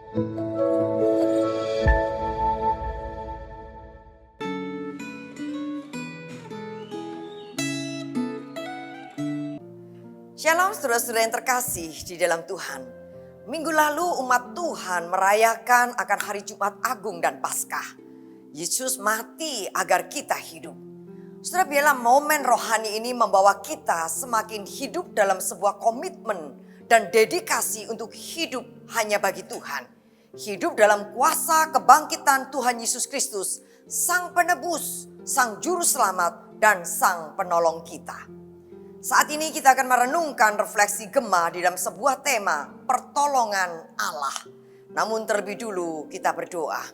Shalom saudara-saudara yang terkasih di dalam Tuhan. Minggu lalu umat Tuhan merayakan akan hari Jumat Agung dan Paskah. Yesus mati agar kita hidup. Saudara, biarlah momen rohani ini membawa kita semakin hidup dalam sebuah komitmen dan dedikasi untuk hidup hanya bagi Tuhan. Hidup dalam kuasa kebangkitan Tuhan Yesus Kristus, Sang Penebus, Sang Juru Selamat, dan Sang Penolong kita. Saat ini kita akan merenungkan refleksi Gema di dalam sebuah tema pertolongan Allah. Namun terlebih dulu kita berdoa.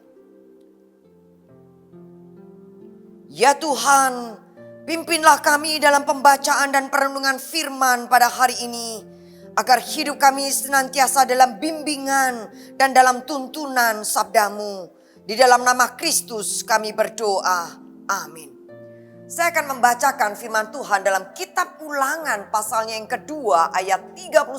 Ya Tuhan, pimpinlah kami dalam pembacaan dan perenungan firman pada hari ini, agar hidup kami senantiasa dalam bimbingan dan dalam tuntunan sabdamu. Di dalam nama Kristus kami berdoa. Amin. Saya akan membacakan firman Tuhan dalam kitab Ulangan pasalnya yang kedua ayat 31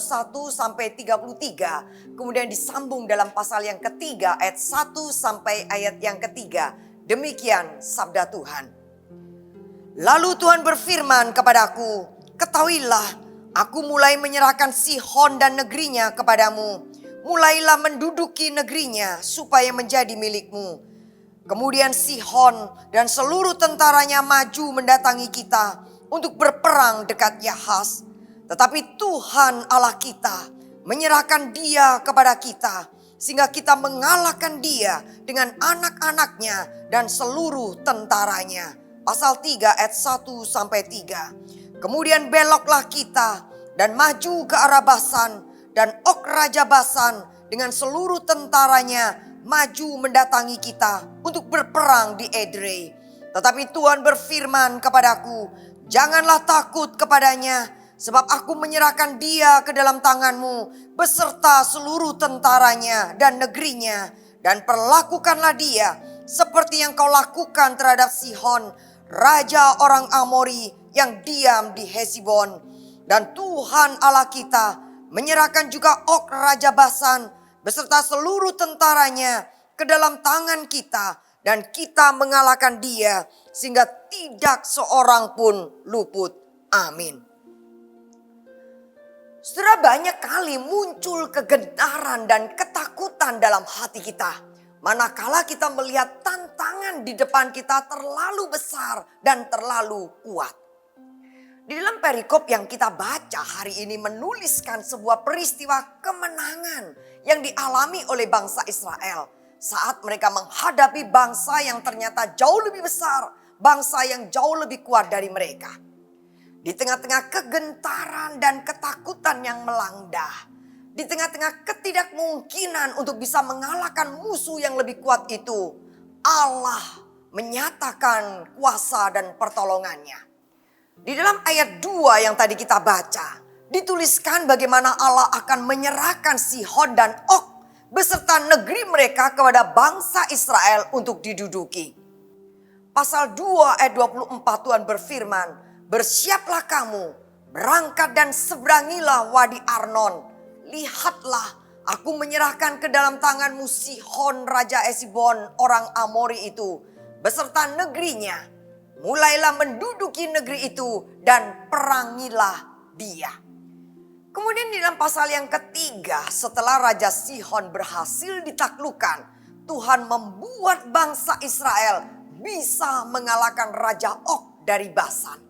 sampai 33. Kemudian disambung dalam pasal yang ketiga ayat 1 sampai ayat yang ketiga. Demikian sabda Tuhan. Lalu Tuhan berfirman kepadaku, ketahuilah, aku mulai menyerahkan Sihon dan negerinya kepadamu. Mulailah menduduki negerinya supaya menjadi milikmu. Kemudian Sihon dan seluruh tentaranya maju mendatangi kita untuk berperang dekat Yahas. Tetapi Tuhan Allah kita menyerahkan dia kepada kita, sehingga kita mengalahkan dia dengan anak-anaknya dan seluruh tentaranya. Pasal 3 ayat 1 sampai 3. Kemudian beloklah kita dan maju ke arah Basan, dan Og Raja Basan dengan seluruh tentaranya maju mendatangi kita untuk berperang di Edrei. Tetapi Tuhan berfirman kepadaku, janganlah takut kepadanya, sebab aku menyerahkan dia ke dalam tanganmu beserta seluruh tentaranya dan negerinya. Dan perlakukanlah dia seperti yang kau lakukan terhadap Sihon, raja orang Amori yang diam di Hesibon. Dan Tuhan Allah kita menyerahkan juga Og Raja Basan beserta seluruh tentaranya ke dalam tangan kita, dan kita mengalahkan dia sehingga tidak seorang pun luput. Amin. Saudara, banyak kali muncul kegentaran dan ketakutan dalam hati kita manakala kita melihat tantangan di depan kita terlalu besar dan terlalu kuat. Di dalam perikop yang kita baca hari ini menuliskan sebuah peristiwa kemenangan yang dialami oleh bangsa Israel saat mereka menghadapi bangsa yang ternyata jauh lebih besar, bangsa yang jauh lebih kuat dari mereka. Di tengah-tengah kegentaran dan ketakutan yang melanda, di tengah-tengah ketidakmungkinan untuk bisa mengalahkan musuh yang lebih kuat itu, Allah menyatakan kuasa dan pertolongannya. Di dalam ayat 2 yang tadi kita baca, dituliskan bagaimana Allah akan menyerahkan Sihon dan Og beserta negeri mereka kepada bangsa Israel untuk diduduki. Pasal 2 ayat 24 Tuhan berfirman, bersiaplah kamu, berangkat dan seberangilah Wadi Arnon. Lihatlah, aku menyerahkan ke dalam tanganmu Sihon Raja Hesibon orang Amori itu beserta negerinya. Mulailah menduduki negeri itu dan perangilah dia. Kemudian di dalam pasal yang ketiga, setelah Raja Sihon berhasil ditaklukkan, Tuhan membuat bangsa Israel bisa mengalahkan Raja Og dari Basan.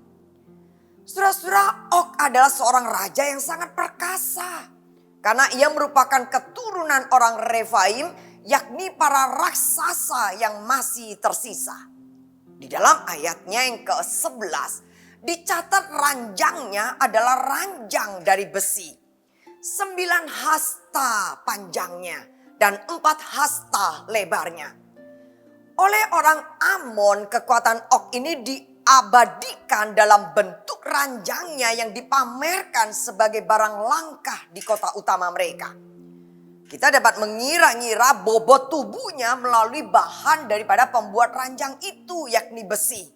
Saudara-saudara, Og adalah seorang raja yang sangat perkasa, karena ia merupakan keturunan orang Refaim, yakni para raksasa yang masih tersisa. Di dalam ayatnya yang ke-11 dicatat ranjangnya adalah ranjang dari besi. 9 hasta panjangnya dan 4 hasta lebarnya. Oleh orang Amon, kekuatan Og ini diabadikan dalam bentuk ranjangnya yang dipamerkan sebagai barang langka di kota utama mereka. Kita dapat mengira-ngira bobot tubuhnya melalui bahan daripada pembuat ranjang itu, yakni besi.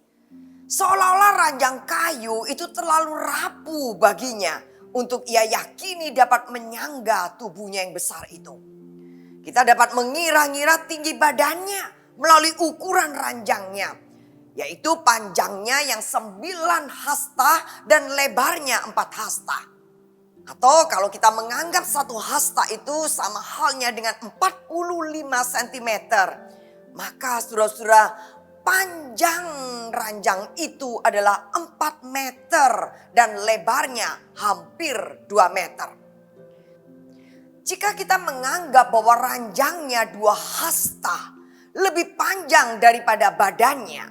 Seolah-olah ranjang kayu itu terlalu rapuh baginya untuk ia yakini dapat menyangga tubuhnya yang besar itu. Kita dapat mengira-ngira tinggi badannya melalui ukuran ranjangnya, yaitu panjangnya yang 9 hasta dan lebarnya 4 hasta. Atau kalau kita menganggap 1 hasta itu sama halnya dengan 45 cm, maka saudara-saudara, panjang ranjang itu adalah 4 meter dan lebarnya hampir 2 meter. Jika kita menganggap bahwa ranjangnya 2 hasta lebih panjang daripada badannya,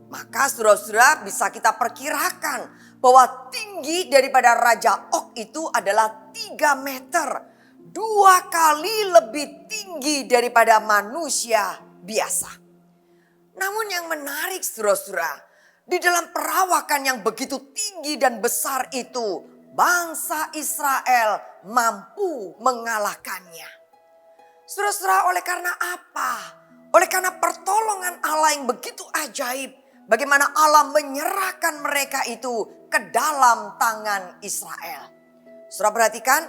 maka saudara-saudara bisa kita perkirakan bahwa tinggi daripada Raja Og itu adalah 3 meter. 2 kali lebih tinggi daripada manusia biasa. Namun yang menarik saudara-saudara, di dalam perawakan yang begitu tinggi dan besar itu, bangsa Israel mampu mengalahkannya. Saudara-saudara, oleh karena apa? Oleh karena pertolongan Allah yang begitu ajaib. Bagaimana Allah menyerahkan mereka itu ke dalam tangan Israel. Saudara perhatikan,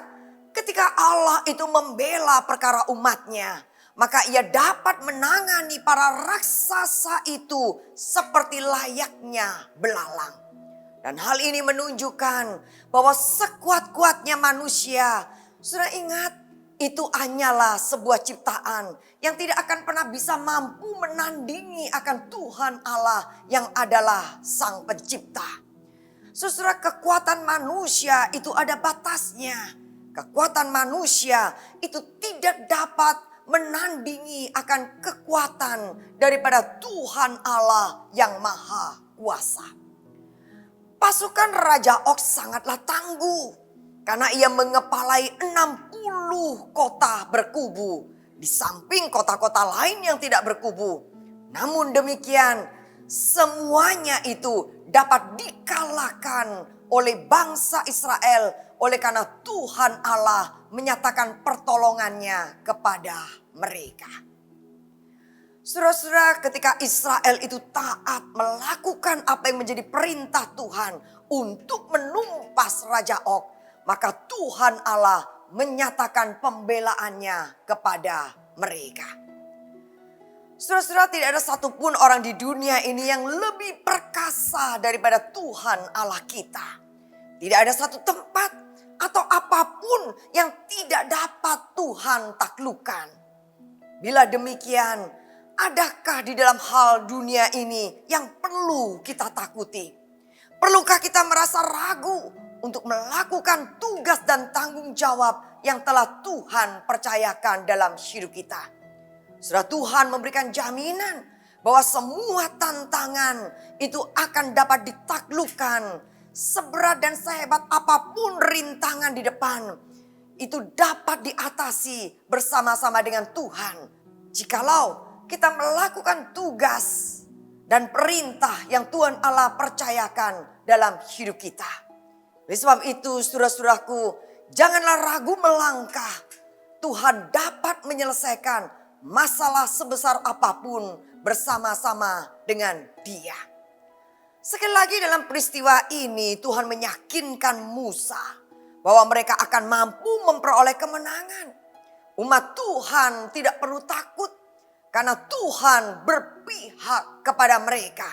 ketika Allah itu membela perkara umatnya, maka ia dapat menangani para raksasa itu seperti layaknya belalang. Dan hal ini menunjukkan bahwa sekuat-kuatnya manusia, saudara ingat, itu hanyalah sebuah ciptaan yang tidak akan pernah bisa mampu menandingi akan Tuhan Allah yang adalah Sang Pencipta. Saudara, kekuatan manusia itu ada batasnya. Kekuatan manusia itu tidak dapat menandingi akan kekuatan daripada Tuhan Allah yang Maha Kuasa. Pasukan Raja Og sangatlah tangguh karena ia mengepalai 60 kota berkubu di samping kota-kota lain yang tidak berkubu. Namun demikian, semuanya itu dapat dikalahkan oleh bangsa Israel oleh karena Tuhan Allah menyatakan pertolongannya kepada mereka. Saudara-saudara, ketika Israel itu taat melakukan apa yang menjadi perintah Tuhan untuk menumpas Raja Og, maka Tuhan Allah menyatakan pembelaannya kepada mereka. Saudara-saudara, tidak ada satupun orang di dunia ini yang lebih perkasa daripada Tuhan Allah kita. Tidak ada satu tempat atau apapun yang tidak dapat Tuhan taklukkan. Bila demikian, adakah di dalam hal dunia ini yang perlu kita takuti? Perlukah kita merasa ragu untuk melakukan tugas dan tanggung jawab yang telah Tuhan percayakan dalam hidup kita? Saudara, Tuhan memberikan jaminan bahwa semua tantangan itu akan dapat ditaklukkan. Seberat dan sehebat apapun rintangan di depan, itu dapat diatasi bersama-sama dengan Tuhan. Jikalau kita melakukan tugas dan perintah yang Tuhan Allah percayakan dalam hidup kita. Oleh sebab itu, saudara-saudaraku, janganlah ragu melangkah. Tuhan dapat menyelesaikan masalah sebesar apapun bersama-sama dengan Dia. Sekali lagi dalam peristiwa ini Tuhan meyakinkan Musa bahwa mereka akan mampu memperoleh kemenangan. Umat Tuhan tidak perlu takut karena Tuhan berpihak kepada mereka.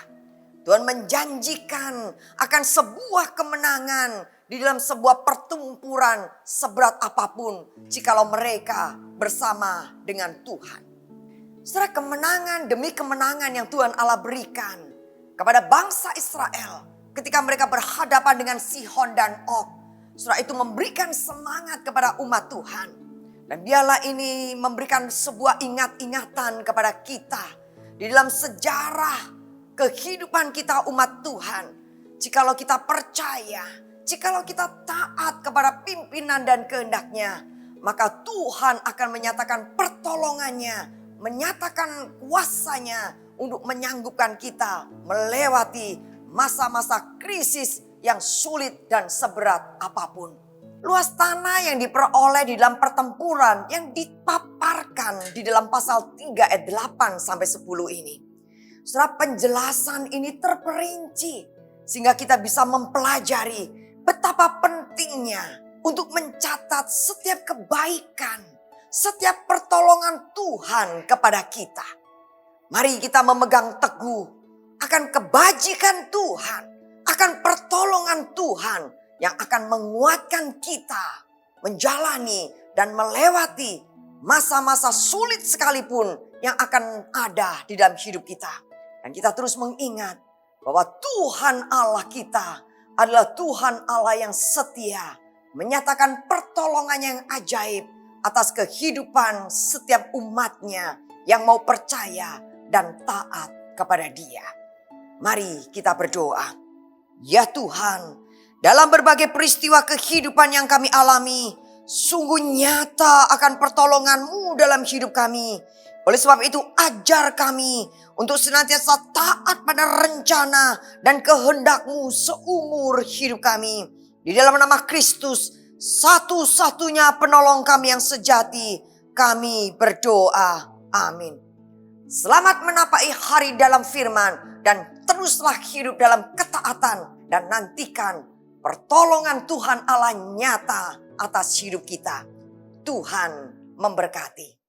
Tuhan menjanjikan akan sebuah kemenangan di dalam sebuah pertempuran seberat apapun jikalau mereka bersama dengan Tuhan. Saudara, kemenangan demi kemenangan yang Tuhan Allah berikan kepada bangsa Israel ketika mereka berhadapan dengan Sihon dan Og. Saudara, itu memberikan semangat kepada umat Tuhan. Dan biarlah ini memberikan sebuah ingat-ingatan kepada kita di dalam sejarah kehidupan kita umat Tuhan. Jikalau kita percaya, jikalau kita taat kepada pimpinan dan kehendaknya, maka Tuhan akan menyatakan pertolongannya, menyatakan kuasanya untuk menyanggupkan kita melewati masa-masa krisis yang sulit dan seberat apapun. Luas tanah yang diperoleh di dalam pertempuran yang dipaparkan di dalam pasal 3 ayat 8 sampai 10 ini. Saudara, penjelasan ini terperinci sehingga kita bisa mempelajari betapa pentingnya untuk mencatat setiap kebaikan, setiap pertolongan Tuhan kepada kita. Mari kita memegang teguh akan kebajikan Tuhan, akan pertolongan Tuhan yang akan menguatkan kita menjalani dan melewati masa-masa sulit sekalipun yang akan ada di dalam hidup kita. Dan kita terus mengingat bahwa Tuhan Allah kita adalah Tuhan Allah yang setia, menyatakan pertolongannya yang ajaib atas kehidupan setiap umatnya yang mau percaya dan taat kepada Dia. Mari kita berdoa. Ya Tuhan, dalam berbagai peristiwa kehidupan yang kami alami, sungguh nyata akan pertolongan-Mu dalam hidup kami. Oleh sebab itu ajar kami untuk senantiasa taat pada rencana dan kehendak-Mu seumur hidup kami. Di dalam nama Kristus, satu-satunya penolong kami yang sejati, kami berdoa. Amin. Selamat menapai hari dalam firman dan teruslah hidup dalam ketaatan dan nantikan pertolongan Tuhan Allah nyata atas hidup kita. Tuhan memberkati.